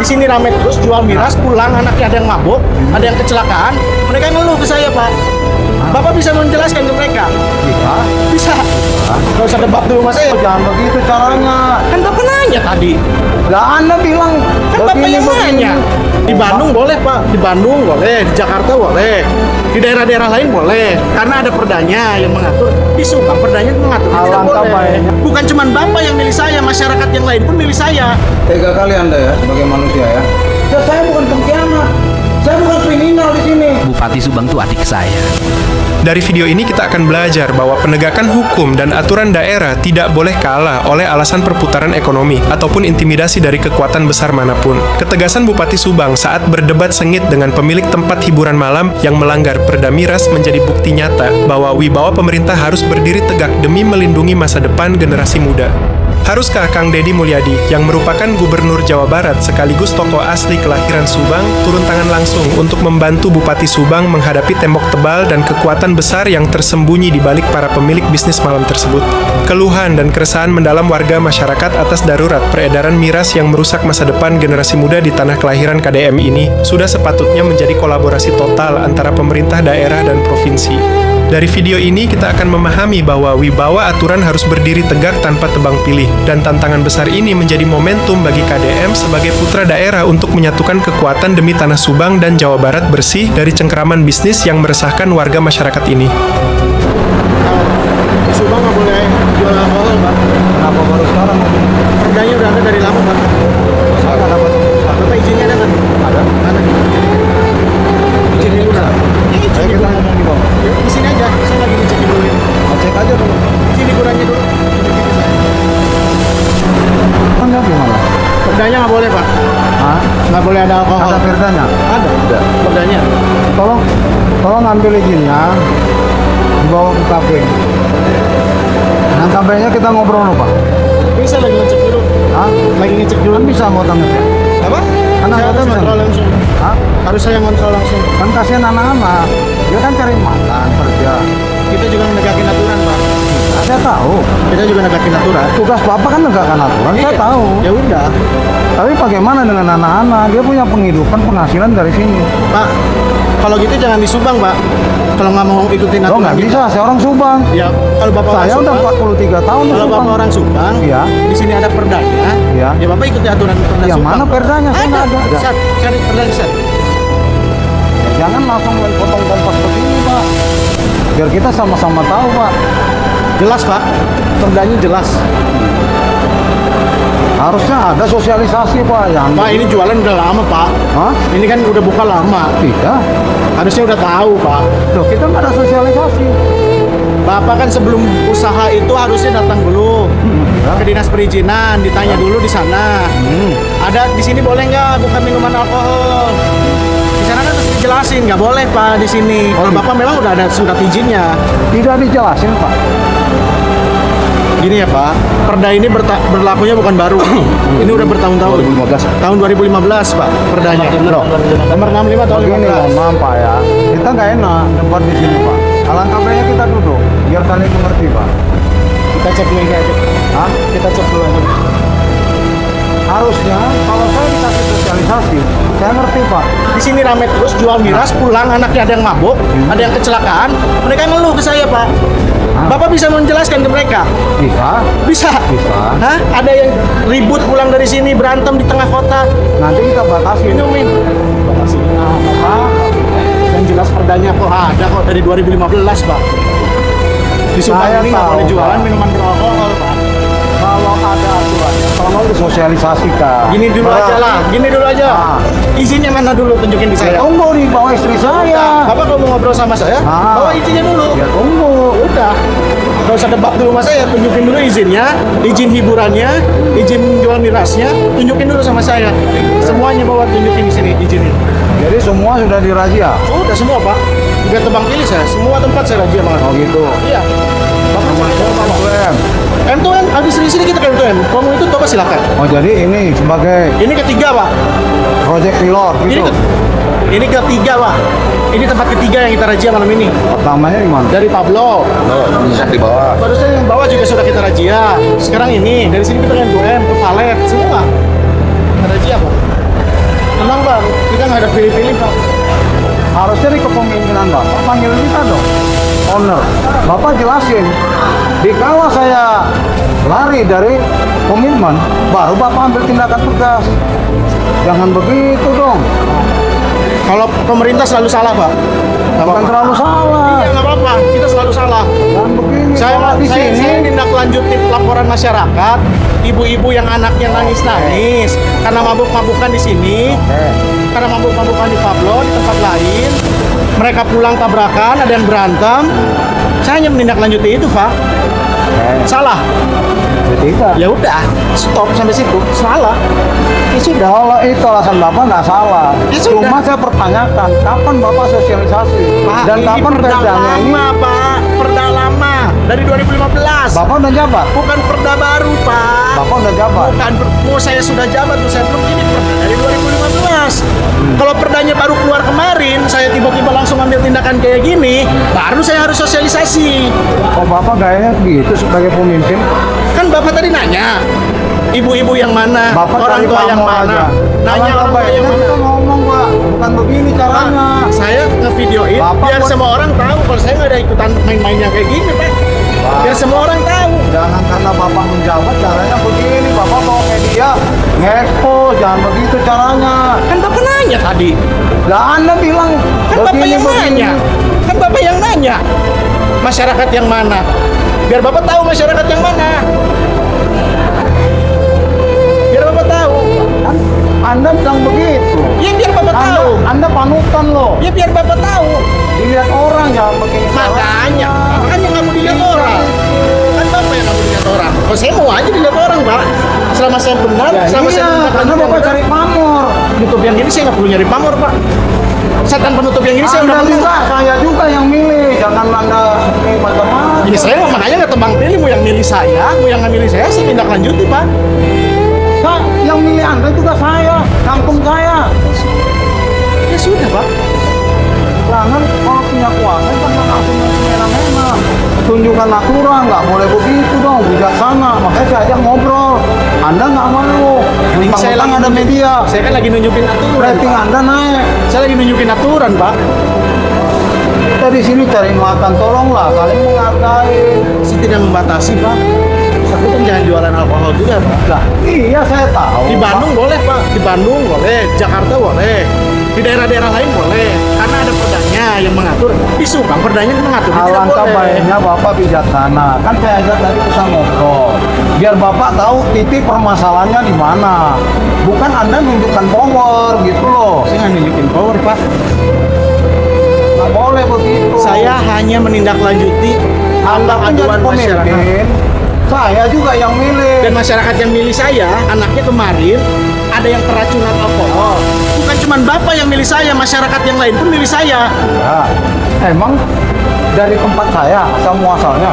sini rame terus jual miras, pulang anaknya ada yang mabuk, ada yang kecelakaan, mereka ngeluh ke saya, Pak. Bapak bisa menjelaskan ke mereka? Bisa. Gak usah debat dulu mas saya. Jangan begitu caranya. Kan Bapak nanya tadi. Lah Anda bilang Kan Bapak yang nanya. Di Bandung boleh Pak, di Bandung boleh, di Jakarta boleh, di daerah-daerah lain boleh, karena ada perdanya yang mengatur. Di Subang perdanya mengatur tidak Alangkah boleh. baiknya. Bukan cuma Bapak yang milih saya, masyarakat yang lain pun milih saya. Tega kali Anda ya sebagai manusia ya. Saya bukan pengkhianat. Saya bukan kriminal di sini. Bupati Subang itu adik saya. Dari video ini kita akan belajar bahwa penegakan hukum dan aturan daerah tidak boleh kalah oleh alasan perputaran ekonomi ataupun intimidasi dari kekuatan besar manapun. Ketegasan Bupati Subang saat berdebat sengit dengan pemilik tempat hiburan malam yang melanggar perda miras menjadi bukti nyata bahwa wibawa pemerintah harus berdiri tegak demi melindungi masa depan generasi muda. Haruskah Kang Deddy Mulyadi, yang merupakan Gubernur Jawa Barat sekaligus tokoh asli kelahiran Subang, turun tangan langsung untuk membantu Bupati Subang menghadapi tembok tebal dan kekuatan besar yang tersembunyi di balik para pemilik bisnis malam tersebut? Keluhan dan keresahan mendalam warga masyarakat atas darurat peredaran miras yang merusak masa depan generasi muda di tanah kelahiran KDM ini sudah sepatutnya menjadi kolaborasi total antara pemerintah daerah dan provinsi. Dari video ini kita akan memahami bahwa wibawa aturan harus berdiri tegak tanpa tebang pilih, dan tantangan besar ini menjadi momentum bagi KDM sebagai putra daerah untuk menyatukan kekuatan demi tanah Subang dan Jawa Barat bersih dari cengkeraman bisnis yang meresahkan warga masyarakat ini. Di Subang nggak boleh jual alkohol Pak. Kenapa baru sekarang? Perdanya udah ada dari lama Pak. Saya nggak dapat. Bapak izinnya ada kan? Ada. Ada. Izin dulu Pak. Ayo kita ngomong di bawah. Di sini aja, saya lagi ngecek dulu. Cek aja dulu. Sini kurangnya dulu. Enggak gimana? Perdanya nggak boleh Pak. Hah? Nggak boleh ada alkohol. Ada perdanya? Ada. Ada. Perdanya. Tolong ambil izinnya dibawa ke KB. Nah, KB-nya kita ngobrol dulu, Pak. Bisa lagi ngecek dulu. Hah? Lagi ngecek dulu. Kan bisa anggota ngecek. Apa? Kan Saya anggota harus bisa. kontrol langsung. Hah? Harus saya ngontrol langsung. Kan kasihan anak-anak. Dia kan cari makan, kerja. Kita juga menegakkan aturan Pak. Nah, saya tahu. Kita juga menegakkan aturan. Tugas Bapak kan menegakkan aturan, saya Iya. tahu. Ya udah. Tapi bagaimana dengan anak-anak? Dia punya penghidupan, penghasilan dari sini. Pak, kalau gitu jangan di Subang Pak. Kalau nggak mau ikutin Oh, aturan nggak kita. bisa. Saya orang Subang. Ya, kalau Bapak Saya orang udah Subang, 43 tahun di kalau Subang. Bapak orang Subang, Iya. di sini ada perdanya. Iya. Ya Bapak ikuti aturan perda Yang Subang. mana perdanya? Saya nggak ada. Set, cari perdanya set. Jangan langsung main potong kompas begini, Pak. Biar kita sama-sama tahu, Pak. Jelas Pak, perdanya jelas. Harusnya ada sosialisasi, Pak. Yang Pak, ini jualan udah lama Pak. Hah? Ini kan udah buka lama. Tidak. Harusnya udah tahu Pak. Loh, kita nggak ada sosialisasi. Bapak kan sebelum usaha itu harusnya datang dulu ke dinas perizinan, ditanya dulu di sana. Ada di sini boleh nggak buka minuman alkohol? Di sana kan harus dijelasin nggak boleh Pak di sini. Kalau Bapak memang udah ada surat izinnya. Tidak dijelasin, Pak. Gini ya Pak, perda ini berlakunya bukan baru. Ini udah bertahun-tahun. 2015. Tahun 2015 Pak, perdanya. Nomor 65 tahun Begini, 15. mohon maaf, Pak ya. Kita nggak enak debat di sini, Pak. Alangkah baiknya kita duduk, biar saling mengerti, Pak. Kita cek dulu aja. Hah? Kita cek dulu aja. Harusnya kalau saya dikasih sosialisasi, saya ngerti, Pak. Di sini rame terus jual miras, pulang anaknya ada yang mabuk, ada yang kecelakaan, mereka ngeluh ke saya Pak. Bapak bisa menjelaskan ke mereka? Bisa. Bisa. Bisa. Hah? Ada yang ribut pulang dari sini berantem di tengah kota, Nanti kita batasi. minumin. Batasinya apa? Yang jelas perdanya kok ada kok dari 2015 Pak. Di Subang Saya ini nggak tahu, boleh jualan Pak. minuman beralkohol Pak. Kalau ada aturannya, tolong disosialisasikan. Gini dulu Pak. aja lah, gini dulu aja. Ah. Izinnya mana dulu tunjukin di saya. Tunggu di bawah istri saya. Bapak kalau mau ngobrol sama saya, Ah. bawa izinnya dulu. Ya tunggu. Udah, gak usah debat dulu sama saya, tunjukin dulu izinnya, izin hiburannya, izin jual mirasnya, tunjukin dulu sama saya. Semuanya bawa tunjukin di sini izinnya. Jadi semua sudah dirazia. Udah semua Pak, udah tebang pilih saya, semua tempat saya razia banget. Oh gitu. Iya. Bapak Masuk M2M. M2M, habis dari sini kita ke M2M. Kalau mau itu coba silakan. Oh jadi ini sebagai Ini ketiga Pak. project pilot Ini gitu. ini ketiga Pak. Ini tempat ketiga yang kita razia malam ini. Pertamanya di mana? Dari Pablo. Bisa di bawah. Barusan yang bawah juga sudah kita razia. Sekarang ini dari sini kita ke M2M, ke Valet, semua. Kita razia Pak. pilih-pilih Pak. Harusnya di kepemimpinan Bapak panggil kita dong, owner. Bapak jelasin, dikala saya lari dari komitmen, baru Bapak ambil tindakan tegas. Jangan begitu dong. Kalau pemerintah selalu salah Pak. Bukan terlalu salah. Iya nggak apa-apa, kita selalu salah. Jangan begini. Kalau di Saya sini, tindak lanjutin laporan masyarakat, ibu-ibu yang anaknya nangis-nangis karena mabuk-mabukan di sini, karena mabuk-mabukan di Pablo, di tempat lain, mereka pulang tabrakan, ada yang berantem. Saya hanya menindaklanjuti itu Pak. Salah. tidak. Ya udah, stop sampai situ. Salah. Ya sudah. Kalau itu alasan Bapak nggak salah. Ya sudah. Cuma saya pertanyakan, kapan Bapak sosialisasi? Pak, Dan ini kapan perda perdanya ini? lama Pak, perda lama dari 2015. Bapak udah jabat? Bukan perda baru Pak. Bapak udah jabat? Bukan, mau saya sudah jabat tuh, saya belum ini perda dari 2015. Kalau perdanya baru keluar kemarin, saya tiba-tiba langsung ambil tindakan kayak gini, baru saya harus sosialisasi. Oh Bapak gayanya gitu sebagai pemimpin? Kan Bapak tadi nanya, ibu-ibu yang mana, Bapak orang cari tua yang pamor mana. aja. Nanya orang tua yang mana. Kita ngomong Pak, bukan begini caranya. Saya ngevideoin Bapak biar buat- semua orang tahu kalau saya nggak ada ikutan main-mainnya kayak gini, Pak. Biar semua orang tahu. Jangan karena Bapak menjabat caranya begini. Bapak bawa media, ngekspos, jangan begitu caranya. Kan Bapak nanya tadi. Lah Anda bilang Kan Bapak begini, yang begini. nanya. Kan Bapak yang nanya. Masyarakat yang mana? Biar Bapak tahu masyarakat yang mana. Biar Bapak tahu. Kan Anda bilang begitu. Ya biar Bapak tahu. Anda panutan loh. Ya biar Bapak tahu. Dilihat orang jangan begini. Makanya nggak mau dilihat orang. Kan Bapak yang nggak mau dilihat orang. Oh, saya mau aja dilihat orang, Pak. Selama saya benar, Ya, selama saya iya, benar, karena Bapak cari pamor. penutup yang ini saya nggak perlu nyari pamor, Pak. Setan penutup yang ini saya udah Anda perlu. juga, saya juga yang milih. Jangan Anda ini macam-macam. Ya saya makanya nggak tebang pilih, mau yang milih saya, mau yang nggak milih saya tindak lanjuti, Pak. Yang milih Anda juga saya, kampung saya. Ya sudah, Pak. Jangan kalau punya kuasa jangan langsung semena-mena. Tunjukkan aturan, nggak boleh begitu dong, bijaksana. Makanya saya ajak ngobrol. Anda nggak mau. Mentang-mentang ada media. Saya kan lagi nunjukin aturan. Rating Pak. Anda naik. Saya lagi nunjukin aturan, Pak. Kita di sini cari makan, tolonglah saling menghargai. Saya tidak membatasi, Pak. Tapi kan jangan jualan alkohol juga, Pak. Lah, iya saya tahu. Di Bandung boleh, Pak. Di Bandung boleh, Jakarta boleh. Di daerah-daerah lain boleh. Karena ada perdanya yang mengatur. Di Subang perdanya mengatur. Ini tidak Alangkah boleh. baiknya Bapak bijaksana. Kan saya ajak tadi kita ngobrol. Biar Bapak tahu titik permasalahannya di mana. Bukan Anda nunjukkan power gitu loh. Saya nggak nunjukin power, Pak. Nggak boleh begitu. Saya hanya menindaklanjuti Anda apa kan jadi aduan masyarakat. pemimpin. Saya juga yang milih. Dan masyarakat yang milih saya, anaknya kemarin ada yang keracunan alkohol. Bukan cuma Bapak yang milih saya, masyarakat yang lain pun milih saya. Ya, emang dari tempat saya asal muasalnya.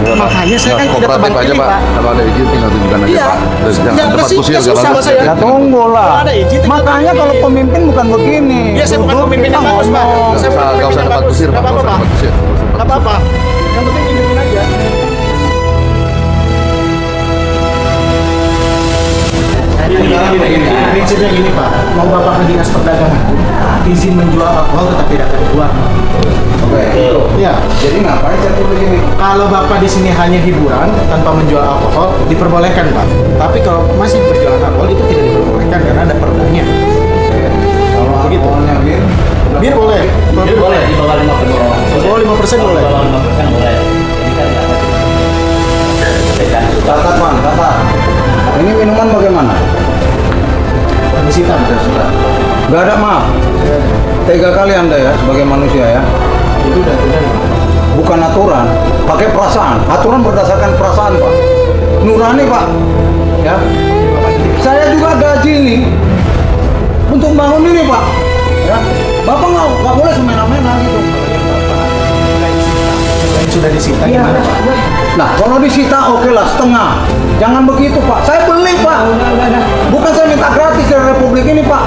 Makanya saya kan tidak tebang aja pilih, Pak. Pak. Kalau ada izin tinggal tunjukkan aja Iya. Pak. Terus Ya, jangan tempat pasti kusir nggak nggak susah bagus. saya. Ya tunggu lah. Kalau ada izin, tinggal Makanya pilih. kalau pemimpin bukan begini. Ya saya bukan Duduk, pemimpin kita yang bagus, Pak. ngomong. Saya bukan Nggak usah pemimpin yang tempat bagus. kusir Nggak Pak. Nggak apa-apa, usah Pak. tempat kusir. Nggak apa-apa. Yang penting hidupin aja. Prinsipnya gini, Pak. Mau Bapak ke dinas perdagangan, izin menjual alkohol tetap tidak akan keluar. Oke. Ya. Jadi ngapain saya tulis ini? Kalau Bapak di sini hanya hiburan tanpa menjual alkohol, diperbolehkan, Pak. Tapi kalau masih berjualan alkohol itu tidak diperbolehkan karena ada perdanya. Kalau Begitu. alkoholnya bir, Bir boleh. Kalau bir boleh. di bawah 5%. Oh, 5% boleh. Di bawah 5% boleh. Ini kan nggak ada. catat man, catat. Ini minuman bagaimana? Disita, sudah. Gak ada maaf. Tega kali Anda ya sebagai manusia ya. Itu udah. Bukan aturan, pakai perasaan. Aturan berdasarkan perasaan Pak. Nurani Pak. Ya. Saya juga gaji ini untuk bangun ini Pak. Ya. Bapak nggak boleh semena-mena gitu. Yang sudah disita Iya. gimana, Pak? Nah, kalau disita oke lah setengah. Jangan begitu Pak. Saya beli Pak. Bukan saya minta gratis dari Republik ini Pak.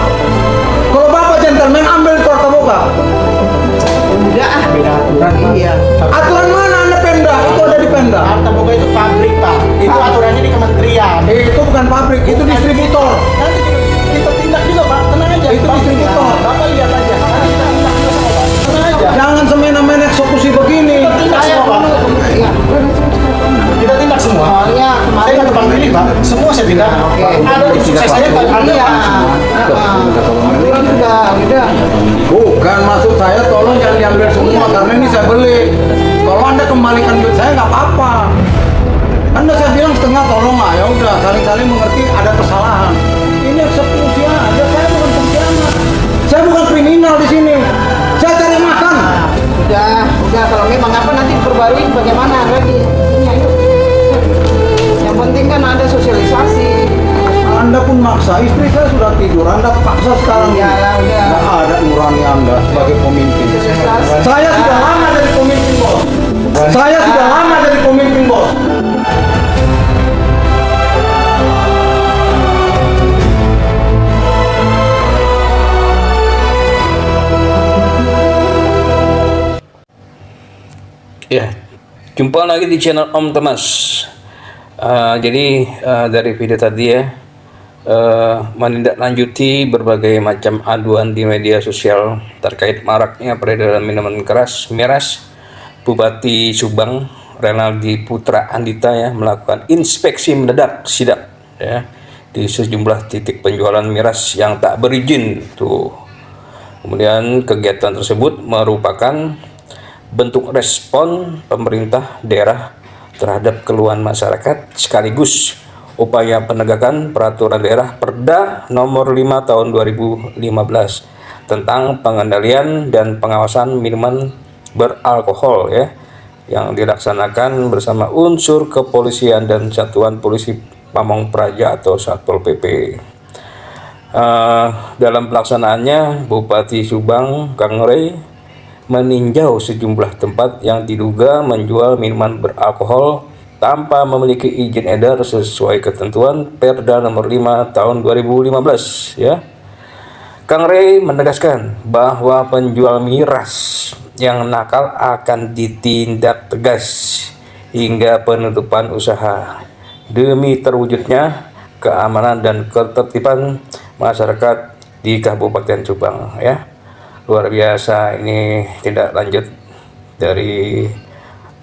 Kalau Bapak gentleman ambil itu harta boga. Udah beda aturan, Pak. Iya. Aturan mana Anda Pemda? Itu ada di Pemda. Harta boga itu pabrik, Pak. Itu aturannya di kementerian. Itu bukan pabrik, itu distributor. Nanti kita tindak juga, Pak. Tenang aja. Itu distributor. ya. Aturan sudah. Bukan, maksud saya tolong jangan diambil semua karena ini saya beli. Kalau Anda kembalikan duit saya nggak apa-apa. Anda saya bilang setengah tolong lah, ya udah saling-saling mengerti ada kesalahan. Ini eksekusi aja, saya bukan pengkhianat. Saya bukan kriminal di sini. Saya cari makan. Udah kalau memang apa nanti perbarui bagaimana lagi? Ini ayo. Yang penting kan ada sosialisasi. Anda pun maksa, istri saya sudah tidur. Anda paksa sekarang. Ya lah, udah. Nggak ada nurani Anda sebagai pemimpin. Saya sudah lama jadi pemimpin, bos. Saya sudah lama jadi pemimpin, bos. Ya, jumpa lagi di channel Om Thomas. Jadi dari video tadi ya, menindaklanjuti berbagai macam aduan di media sosial terkait maraknya peredaran minuman keras miras. Bupati Subang Renaldi Putra Andita ya melakukan inspeksi mendadak sidak ya di sejumlah titik penjualan miras yang tak berizin tuh. Kemudian kegiatan tersebut merupakan bentuk respon pemerintah daerah terhadap keluhan masyarakat sekaligus upaya penegakan peraturan daerah Perda nomor 5 tahun 2015 tentang pengendalian dan pengawasan minuman beralkohol ya yang dilaksanakan bersama unsur kepolisian dan Satuan Polisi Pamong Praja atau Satpol PP. Dalam pelaksanaannya Bupati Subang Kang Rey meninjau sejumlah tempat yang diduga menjual minuman beralkohol tanpa memiliki izin edar sesuai ketentuan Perda nomor 5 tahun 2015 ya. Kang Rey menegaskan bahwa penjual miras yang nakal akan ditindak tegas hingga penutupan usaha demi terwujudnya keamanan dan ketertiban masyarakat di Kabupaten Subang ya. Luar biasa ini tindak lanjut dari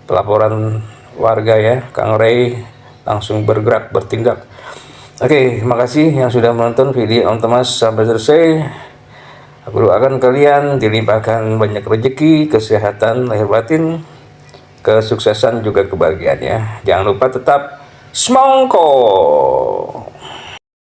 pelaporan warga ya. Kang Rey langsung bergerak bertindak. Oke, makasih yang sudah menonton video Om Thomas sampai selesai. Aku doakan kalian dilimpahkan banyak rezeki, kesehatan lahir batin, kesuksesan juga kebahagiaan ya. Jangan lupa tetap semongko.